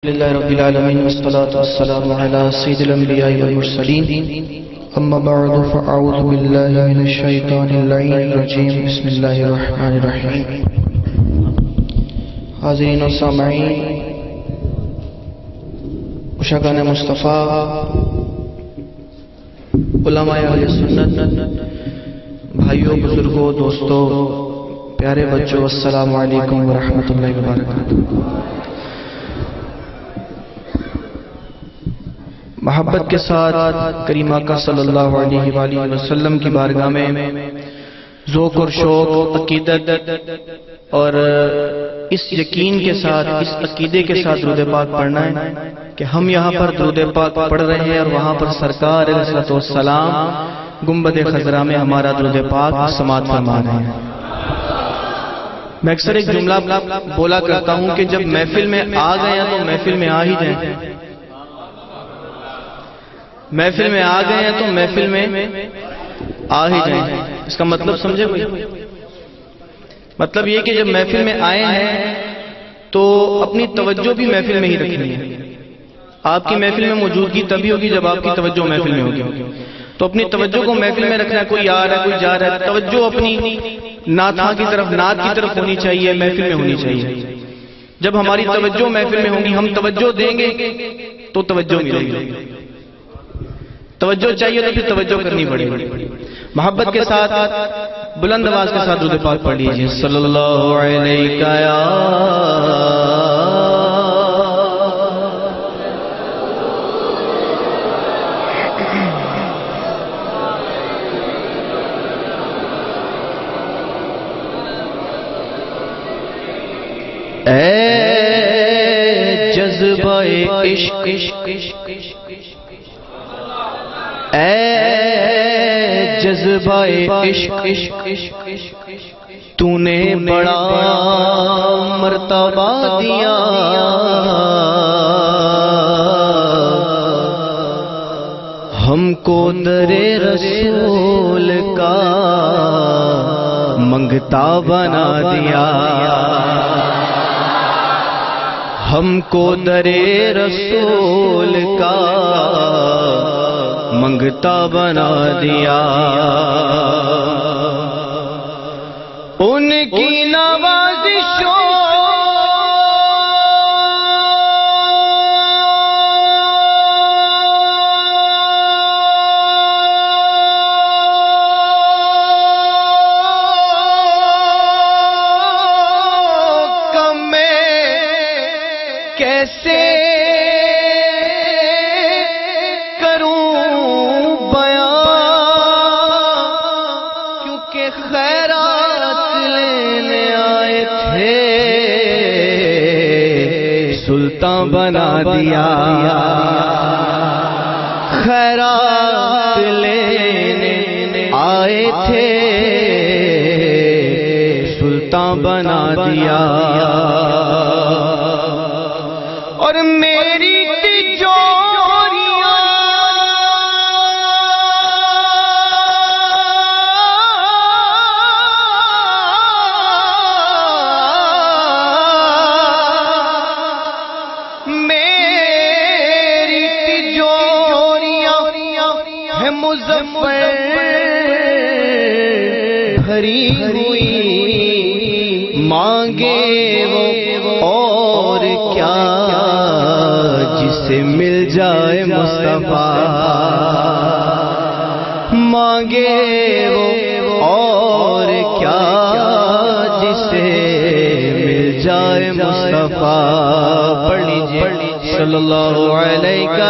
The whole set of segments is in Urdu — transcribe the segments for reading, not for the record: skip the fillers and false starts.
لله رب العالمين والصلاة والسلام على سيد الأنبياء والمرسلين أما بعد فأعوذ بالله من الشيطان اللعين الرجيم بسم الله الرحمن الرحيم. حاضرین و سامعین، عشاقان مصطفیٰ، علماء اہل سنت، بھائیوں، بزرگوں، دوستوں، پیارے بچوں، السلام علیکم ورحمۃ اللہ وبرکاتہ. محبت کے ساتھ کریم آقا صلی اللہ علیہ وآلہ وسلم کی بارگاہ میں ذوق اور شوق، عقیدت اور اس یقین کے ساتھ، اس عقیدے کے ساتھ درود پاک پڑھنا ہے کہ ہم یہاں پر درود پاک پڑھ رہے ہیں اور وہاں پر سرکار علیہ الصلوۃ والسلام گنبد خضرا میں ہمارا درود پاک سماعت فرما رہے ہیں. میں اکثر ایک جملہ بولا کرتا ہوں کہ جب محفل میں آ گئے ہیں تو محفل میں آ ہی جائیں. محفل میں آ گئے ہیں تو محفل میں آ ہی جائیں. اس کا مطلب سمجھے کوئی؟ مطلب یہ کہ جب محفل میں آئے ہیں تو اپنی توجہ بھی محفل میں ہی رکھنی ہے. آپ کی محفل میں موجودگی تبھی ہوگی جب آپ کی توجہ محفل میں ہوگی. تو اپنی توجہ کو محفل میں رکھنا ہے. کوئی آ رہا ہے، کوئی جا رہا ہے، توجہ اپنی نعت کی طرف ہونی چاہیے، محفل میں ہونی چاہیے. جب ہماری توجہ محفل میں ہوگی، ہم توجہ دیں گے تو توجہ ملے گی. توجہ چاہیے تو پھر توجہ کرنی پڑے گی. محبت کے ساتھ بلند آواز کے ساتھ درود پاک پڑھ لیجیے. صلی اللہ علیہ اے جذبہ عشق، اے جذبہ عشق، تو نے بڑا مرتبہ دیا. ہم کو در رسول کا منگتا بنا دیا. ہم کو در رسول کا منگتا بنا دیا. ان کی نوازشوں کا میں کیسے سلطان بنا دیا. خیرات لینے آئے تھے، سلطان بنا دیا. اور میری بھری ہوئی مانگے وہ اور کیا، جسے مل جائے مصطفیٰ. مانگے وہ اور کیا، جسے مل جائے مصطفیٰ. پڑھ لیجیے صلی اللہ علیہ وسلم.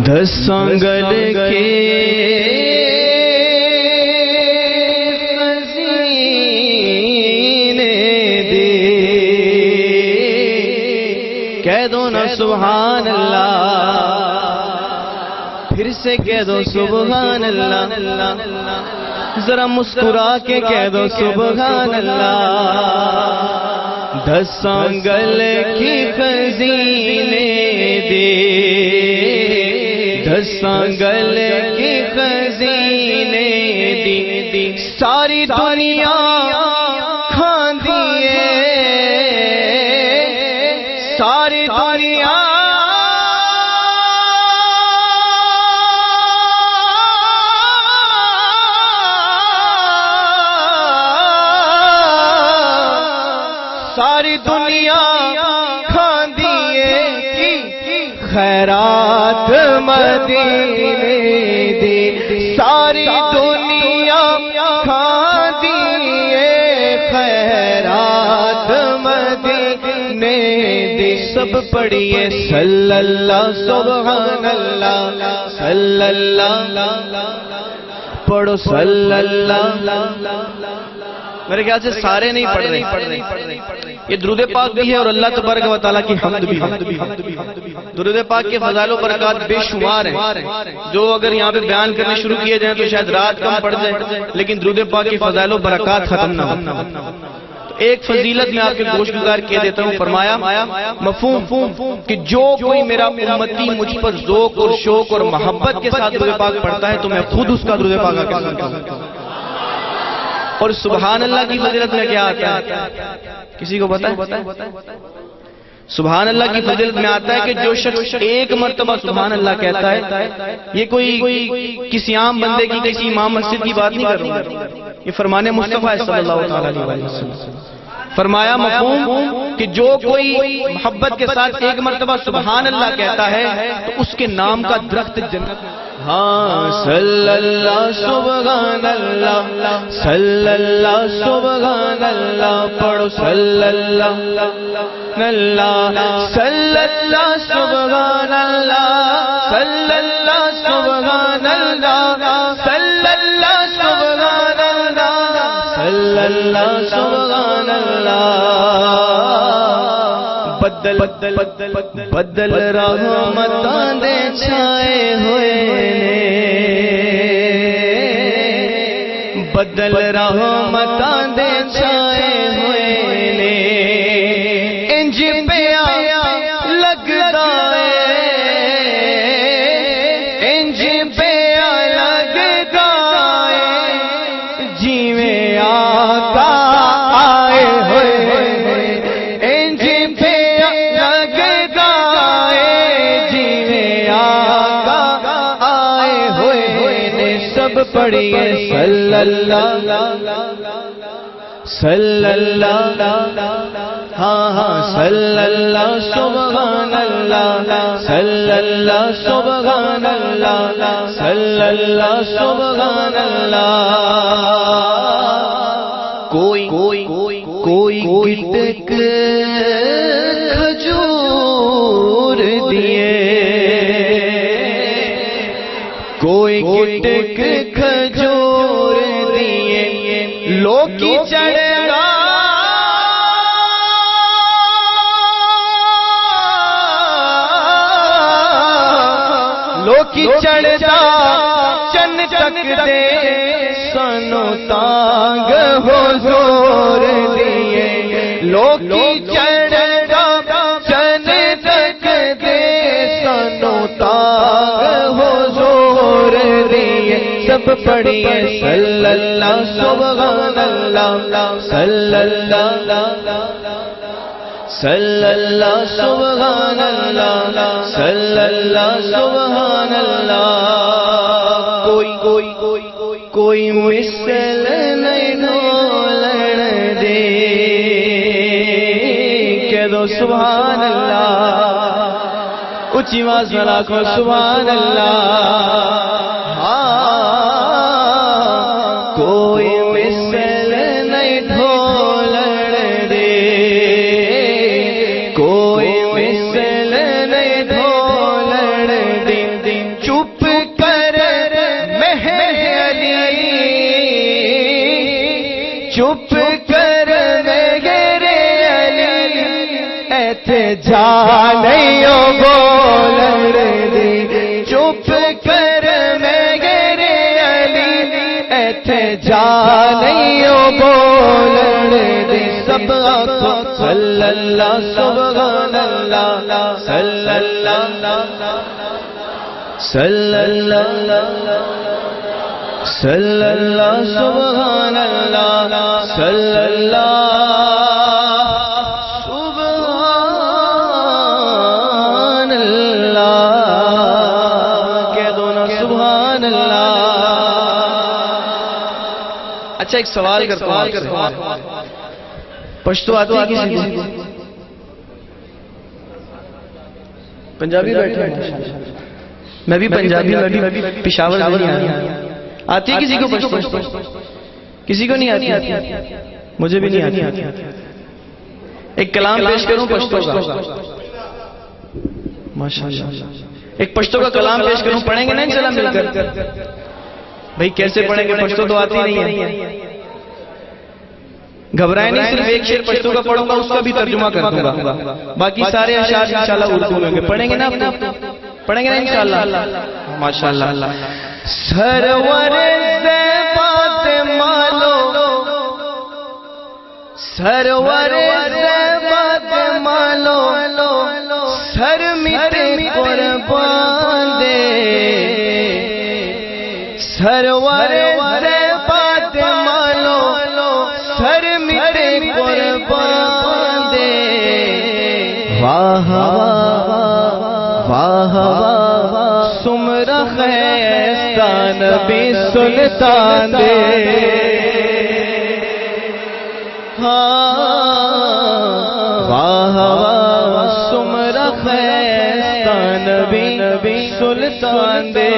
دس انگل کے خزینے دے، کہہ دو نا سبحان اللہ. پھر سے کہہ دو سبحان اللہ. ذرا مسکرا کے کہہ دو سبحان اللہ. 10 آنگل کی خزینے دے دساں گل کے خزینے دی ساری دنیا کھاندی ہے ساری دنیا ساری دنیا کھاندیے کی خیرات مدینے دی ساری دنیا کھاندیے خیرات مدینے دی سب پڑھیے صلی اللہ سبحان اللہ صلی اللہ پڑھو صلی اللہ میرے خیال سے سارے نہیں پڑھ رہے یہ درود پاک بھی ہے اور اللہ تبارک و تعالیٰ کی حمد بھی ہے درود پاک کے فضائل و برکات بے شمار ہیں جو اگر یہاں پہ بیان کرنے شروع کیے جائیں تو شاید رات کم پڑ جائے لیکن درود پاک کی فضائل و برکات ختم نہ ہو ایک فضیلت میں آپ کے گوش گزار کہہ دیتا ہوں فرمایا مفہوم کہ جو کوئی میرا امتی مجھ پر ذوق اور شوق اور محبت کے ساتھ درود پاک پڑھتا ہے تو میں خود اس کا درود پاک آ کے سنتا ہوں اور سبحان اللہ کی فضیلت میں کیا آتا ہے کسی کو پتہ ہے سبحان اللہ کی فضیلت میں آتا ہے کہ جو شخص ایک مرتبہ سبحان اللہ کہتا ہے یہ کوئی کسی عام بندے کی کسی امام مسجد کی بات نہیں کر رہا یہ فرمان مصطفیٰ صلی اللہ علیہ وسلم فرمایا مفہوم کہ جو کوئی محبت کے ساتھ ایک مرتبہ سبحان اللہ کہتا ہے تو اس کے نام کا درخت جنت ہاں صلی اللہ سبحان اللہ صلی اللہ سبحان اللہ پڑھو صلی اللہ صلی اللہ سبحان اللہ صلی اللہ سبحان اللہ صلی اللہ سبحان اللہ صلی اللہ سبحان اللہ بدل رحمتاں دے چھائے ہوئے بدل رحمتاں دے چھائے ہوئے نے انج پیا لگدا ہے انج پیا لگدا ہے جیویں آقا آئے ہوئے انج پیا لگدا ہے جیویں آقا آئے ہوئے نے سب پڑھیے صلی اللہ ہاں ہاں صلی اللہ سبحان اللہ صلی اللہ سبحان اللہ صلی اللہ سبحان اللہ کوئی گٹک کھجور دیے کوئی گٹک کھجور دیے لوکی چڑھے گا لوکی چڑھتا چن تک دے سنو تانگ حضور دیے لوکی چڑھتا چن تک دے سنو تانگ حضور دیے سب پڑھیے صلی اللہ سبحان اللہ صلی اللہ سبحان اللہ صلی اللہ سبحان اللہ کوئی مثل نہیں ڈھولن دے کہہ دو سبحان اللہ اونچی آواز میں لاکھو سبحان اللہ کوئی مثل نہیں ڈھولن دے کوئی مثل نہیں ڈھولن دے چپ کر مہر علی چپ کر مہر علی ایتھے جا نہیں بولن دے چپ کر مہر علی ایتھے جا نہیں بولن دے سب آنکھوں صلی اللہ سبحان اللہ صلی اللہ صلی اللہ صلی اللہ سبحان اللہ صلی اللہ سبحان اللہ کہہ دو نا سبحان اللہ. اچھا ایک سوال کرتا ہوں، پشتو آتی ہے کسی کو؟ پنجابی بیٹھے ہیں، میں بھی پنجابی پشاور نہیں آتی ہے کسی کو پشتو؟ کسی کو نہیں آتی؟ مجھے بھی نہیں آتی. ایک کلام پیش کروں پشتو کا؟ ماشاءاللہ ایک پشتو کا کلام پیش کروں، پڑھیں گے نا انشاءاللہ مل کر؟ بھئی کیسے پڑھیں گے، پشتو تو آتی نہیں ہے. گھبرائیں نہیں، صرف ایک شعر پشتو کا پڑھوں گا، اس کا بھی ترجمہ کر دوں گا، باقی سارے اشعار انشاءاللہ اردو میں ہوں گے. پڑھیں گے نا؟ پڑھیں گے نا انشاءاللہ؟ ماشاءاللہ. سرور زیبات مالو، سرور زیبات مالو، سر مٹے قربان دے. سرور زیبات مالو، سر مٹے قربان دے. واہ واہ واہ سمرا خیستہ نبی سلطان دے. واہ واہ سمرا خیستہ نبی سلطان دے.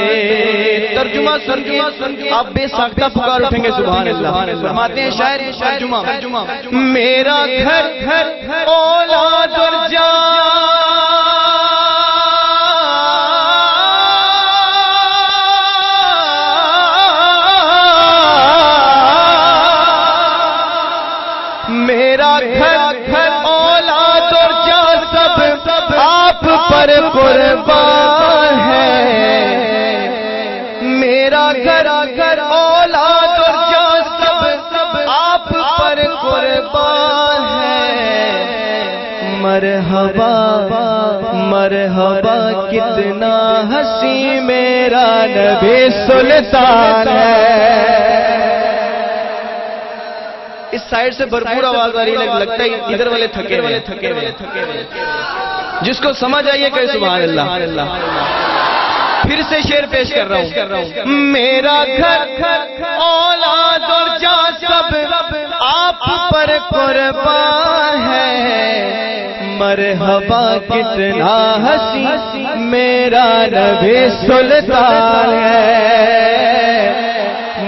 ترجمہ سن کے آپ بے ساختہ پکار اٹھیں گے سبحان اللہ. فرماتے ہیں شاعر ترجمہ، میرا گھر اولاد اور جان، میرا گھر اولاد اور جان سب آپ پر قربان ہے. میرا گھر اولاد اور جان سب آپ پر قربان ہے. مرحبا مرحبا کتنا ہنسی میرا نبی سلطان ہے. اس سائیڈ سے بھرپور آواز آ رہی ہے، لگتا ہے ادھر والے تھکے ہوئے. جس کو سمجھ آئیے کہ سبحان اللہ. پھر سے شعر پیش کر رہا ہوں. میرا گھر اولاد اور جان سب آپ پر قربان ہے. مرحبا کتنا ہنسی میرا نبی سلطان ہے.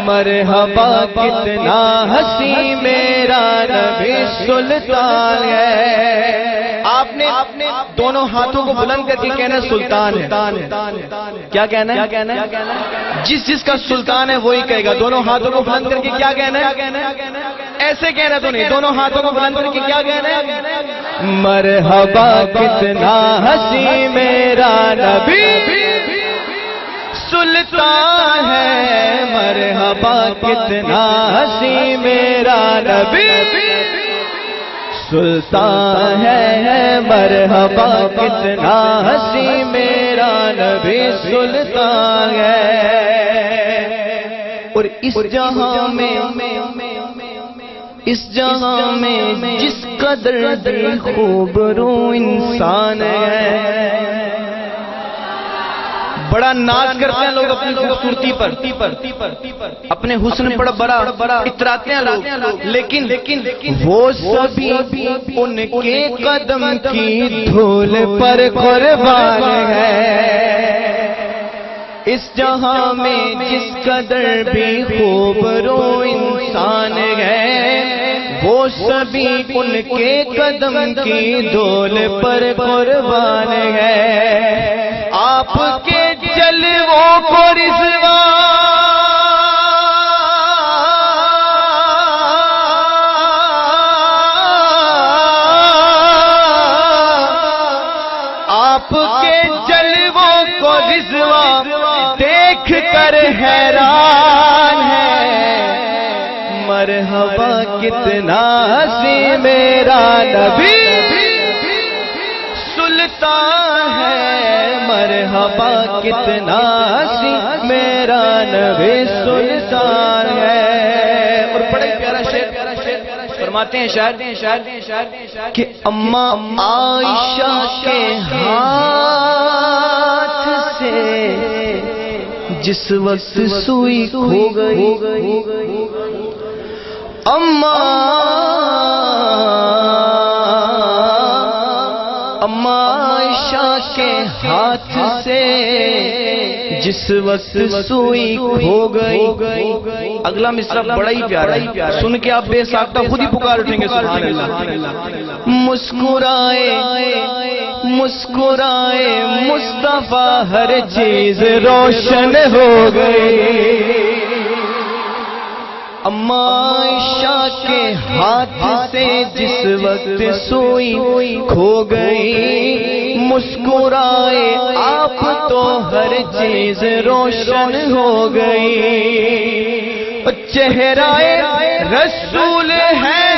مرحبا کتنا ہنسی میرا نبی سلطان ہے. آپ نے دونوں ہاتھوں کو بلند کر کے کہنا سلطان ہے. کیا کہنا ہے؟ جس کا سلطان ہے وہی کہے گا. دونوں ہاتھوں کو بلند کر کے کیا کہنا ہے؟ ایسے کہنا تو نہیں، دونوں ہاتھوں کو بلند کر کے کیا کہنا ہے؟ مرحبا کتنا ہنسی میرا نبی سلطان ہے. مرحبا کتنا ہنسی میرا نبی سلطان ہے. مرحبا کتنا ہنسی میرا نبی سلطان ہے. اور اس جہاں میں جس قدر دل خوبرو انسان ہے. بڑا ناز کرتے ہیں لوگ اپنی خوبصورتی پر، اپنے حسن پر بڑا اتراتے ہیں لوگ، لیکن وہ سبھی ان کے قدم کی دھول پر قربان ہے. اس جہاں میں جس قدر بھی خوبرو انسان ہے، وہ سبھی ان کے قدم کی دھول پر قربان ہے. آپ کے جلووں کو آپ کے جلووں کو رضوان دیکھ کر حیران ہے. مرحبا کتنا ہنسی میرا نبی سلطان سلطان ہے مرحبا کتنا ہنسی میرا نبی سلطان ہے. اور بڑا ہی پیارا شعر فرماتے ہیں شاعر کہ اماں عائشہ کے ہاتھ سے جس وقت سوئی کھو گئی اماں عائشہ کے ہاتھ سے جس وقت سوئی کھو گئی. اگلا مصرع بڑا ہی پیارا ہے, سن کے آپ بے ساختہ خود ہی پکار اٹھیں گے سبحان اللہ. مسکرائے مسکرائے مصطفیٰ ہر چیز روشن ہو گئی. اماں عائشہ کے ہاتھ سے جس وقت سوئی کھو گئی مسکرائے آپ تو ہر چیز روشن ہو گئی. چہرہ رسول ہے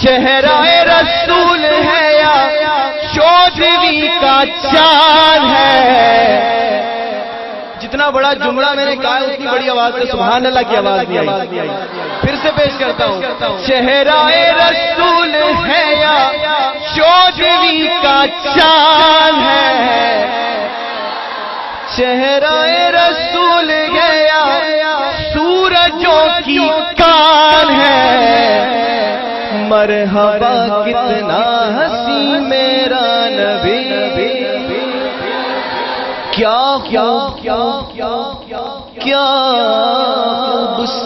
چہرہ رسول ہے یا چودھویں کا چاند ہے. جتنا بڑا جملہ میں نے کہا اتنی بڑی آواز سے سبحان اللہ کی آواز نہیں آئی. پھر سے پیش کرتا ہوں. چہرہ رسول ہے یا چودھویں کا چاند ہے. چہرہ رسول ہے یا سورجوں کی کان ہے. مرحبا کتنا ہنسی میرا نبی کیا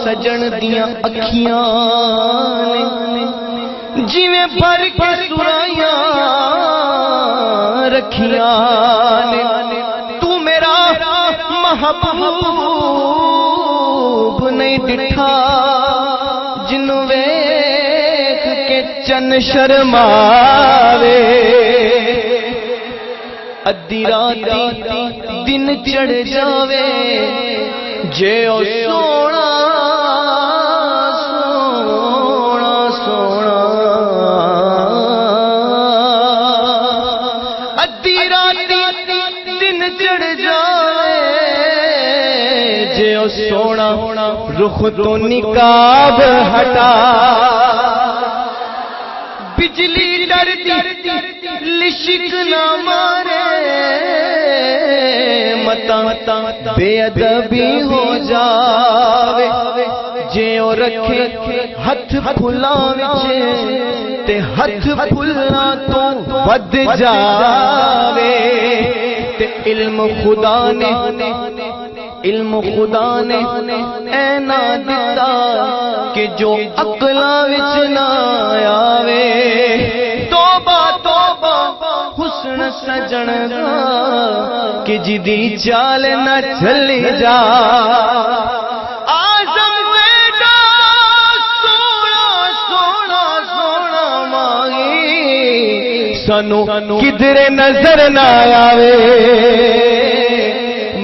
سجن دیاں اکھیاں جویں بھر کے سرائیاں رکھیاں تو میرا محبوب نہیں ڈٹھا جنوں ویکھ کے چن شرماوے. ادھی راتی دن چڑھ جاوے جے او سونا سونا سونا. ادھی راتی دن چڑھ جاوے جے او سونا رخ تو نقاب ہٹا. بجلی ڈرتی لشک نہ مارے متا بے ادبی ہو جاوے جے او رکھے ہتھ پھلاں وچ تے ہتھ پھلنا تو ود جاوے. تے علم خدا نے اینا دتا کہ جو عقلاں وچ نہ آوے. توبہ توبہ حسن سجن دا کہ جدی چال نہ چلی جا. آزم بیٹا سونا سونا سونا مانگی سانو کدھر نظر نہ آوے.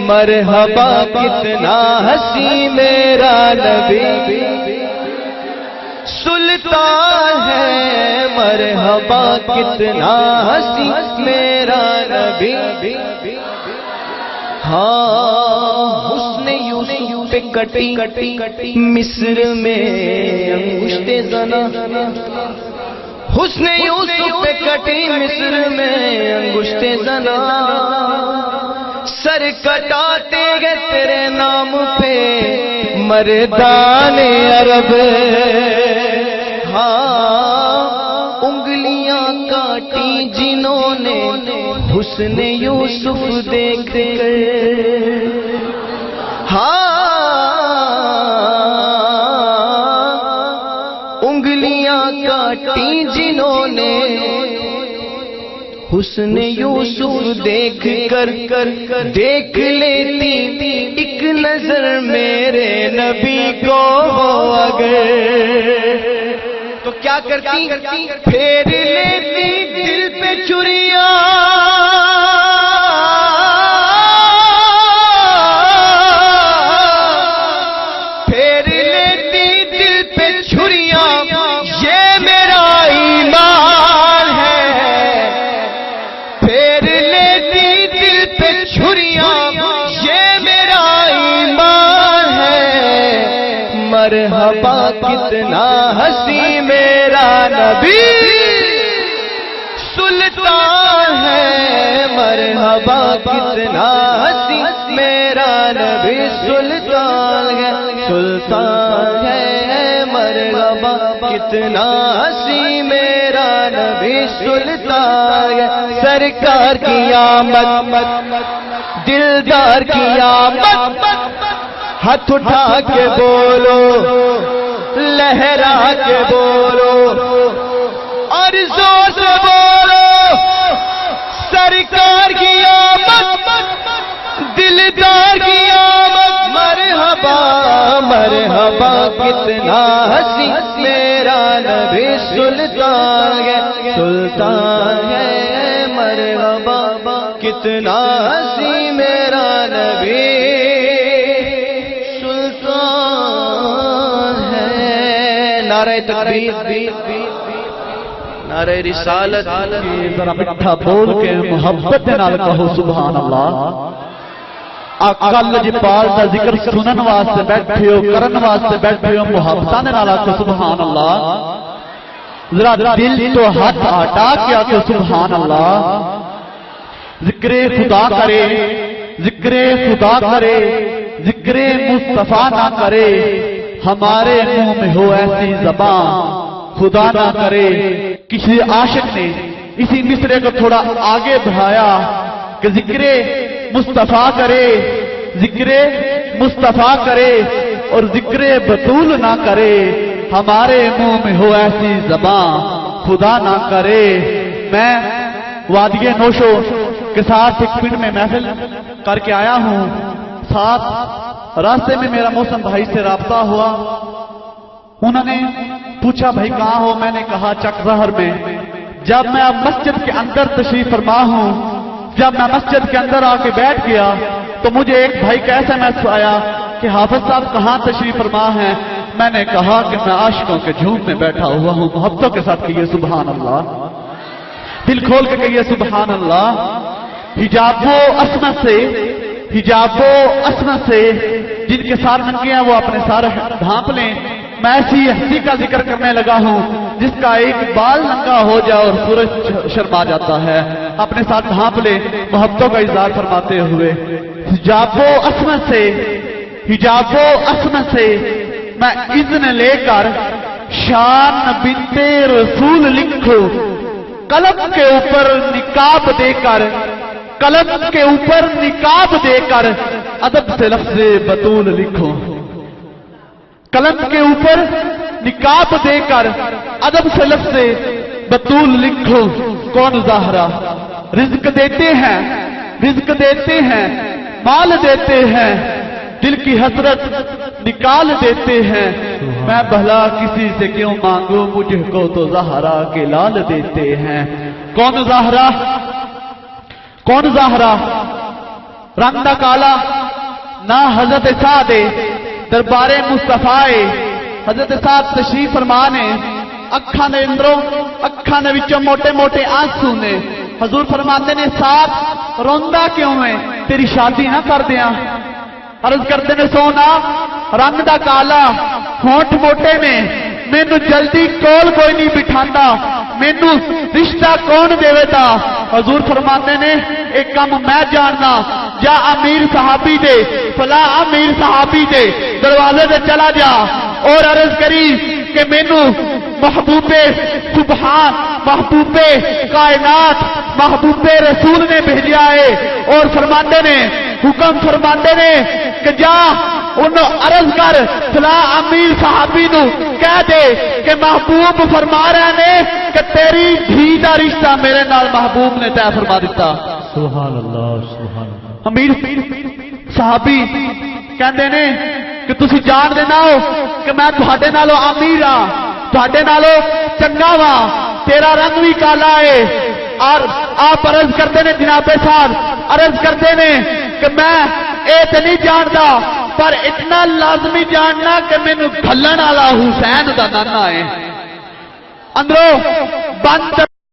مرحبا کتنا ہنسی میرا نبی سلطان ہے. مرحبا کتنا ہنسی میرا نبی. ہاں حسن یوسف پہ کٹی مصر میں انگشت زنا. حسن یوسف پہ کٹی مصر میں انگشت زنا. سر کٹاتے گے تیرے نام پہ مردان عرب. ہاں انگلیاں کاٹی جنہوں نے حسن یوسف دیکھ کر. ہاں انگلیاں کاٹی جنہوں نے حسن یوسف دیکھ کر دیکھ لیتی ایک نظر میرے نبی کو اگر تو کیا کرتی پھیر لیتی دل پہ چھریاں چھریاں یہ میرا ایمان ہے، پھیر لیتی دل پہ چھریاں یہ میرا ایمان ہے، مرحبا کتنا ہنسی میرا نبی سلطان ہے، مرحبا کتنا ہنسی میرا نبی سلطان ہے، سلطان ہے، مرحبا کتنا ہنسی میرا نبی سلطان ہے، سرکار کی آمد دلدار کی آمد، ہاتھ اٹھا کے بولو لہرا کے بولو اور زور سے بولو، سرکار کی آمد دلدار کی آمد، مرحبا مرحبا کتنا ہنسی میرا نبی سلطان ہے، سلطان ہے، مرحبا کتنا ہنسی میرا نبی سلطان ہے۔ نعرہ تکبیر، نعرہ رسالت، ذرا میٹھا بول کے محبت نال کہو سبحان اللہ۔ آقا لجپال دا ذکر سنن واسطے بیٹھے ہو، کرن واسطے بیٹھے ہو، محبتاں دے نال آکھو سبحان اللہ۔ ذرا دل تو ہاتھ ہٹا کے آکھو سبحان اللہ۔ ذکر خدا کرے، ذکر خدا کرے، ذکر مصطفیٰ نہ کرے، ہمارے منہ میں ہو ایسی زبان خدا نہ کرے۔ کسی عاشق نے اسی مصرے کو تھوڑا آگے بڑھایا کہ ذکر مصطفیٰ کرے، ذکر مصطفیٰ کرے اور ذکر بطول نہ کرے، ہمارے منہ میں ہو ایسی زبان خدا نہ کرے۔ میں وادی نوشو کے ساتھ ایک پنڈ میں محفل کر کے آیا ہوں، ساتھ راستے میں میرا موسم بھائی سے رابطہ ہوا، انہوں نے پوچھا بھائی کہاں ہو؟ میں نے کہا چک ظہر میں۔ جب میں اب مسجد کے اندر تشریف فرما ہوں، جب میں مسجد کے اندر آ کے بیٹھ گیا تو مجھے ایک بھائی کا ایسا میسج آیا کہ حافظ صاحب کہاں تشریف فرما ہیں؟ میں نے کہا کہ میں عاشقوں کے جھوم میں بیٹھا ہوا ہوں، محبتوں کے ساتھ کہیے سبحان اللہ، دل کھول کے کہیے سبحان اللہ۔ حجاب و عصمت سے، حجاب و عصمت سے جن کے سار ننگے ہیں وہ اپنے سارے ڈھانپ لیں۔ میں ایسی ہستی کا ذکر کرنے لگا ہوں جس کا ایک بال ننگا ہو جائے اور سورج شرما جاتا ہے، اپنے ساتھ ڈھانپ لے محبتوں کا اظہار فرماتے ہوئے۔ حجاب و عصمت سے، حجاب و عصمت سے میں اذن لے کر شان بنت رسول لکھو، قلم کے اوپر نقاب دے کر، قلم کے اوپر نقاب دے کر ادب سے لفظ بطول لکھو، قلم کے اوپر نقاب دے کر ادب سے لفظ بطول لکھو۔ کون زہرا رزق دیتے ہیں، رزق دیتے ہیں، مال دیتے ہیں، دل کی حسرت نکال دیتے ہیں، میں بھلا کسی سے کیوں مانگوں، مجھ کو تو زہرا کے لال دیتے ہیں۔ کون زہرا؟ کون زہرا؟ رنگ دا کالا نہ حضرت سعد دربار مصطفیٰ، حضرت صاحب تشریف فرمانے، اکھاں دے اندروں اکھاں دے وچوں موٹے موٹے آنسو نے، حضور فرماتے نے صاحب روندا کیوں ہے؟ تیری شادی نہ کر دیاں؟ عرض کرتے نے سونا رنگ دا کالا ہونٹ موٹے نے، مینوں جلدی کول کوئی نہیں بٹھاندا، مینوں رشتہ کون دے دا؟ حضور فرماتے نے ایک کام میں جاننا، جا امیر صحابی دے، فلا امیر صحابی دے دروازے دے چلا جا اور عرض کری کہ مینوں محبوب سبحان، محبوب کائنات، محبوب رسول نے بھیجا ہے، اور فرماتے نے حکم فرماتے نے کہ جا انہوں عرض کر فلا امیر صحابی نو کہہ دے کہ محبوب فرما رہے نے کہ تیری دھی دا رشتہ میرے نال محبوب نے طے فرما دیتا۔ سبحان اللہ، سبحان اللہ۔ امیر صحابی کہندے نے کہ تسی جان دینا ہو کہ میں تہاڈے نالوں امیر ہاں، تہاڈے نالوں چنگا ہاں، تیرا رنگ بھی کالا ہے، اور آپ عرض کرتے نے جناب صاحب عرض کرتے نے کہ میں اے تے نہیں جانتا پر اتنا لازمی جاننا کہ مینوں بھلن والا حسین دا نانا ہے اندروں بند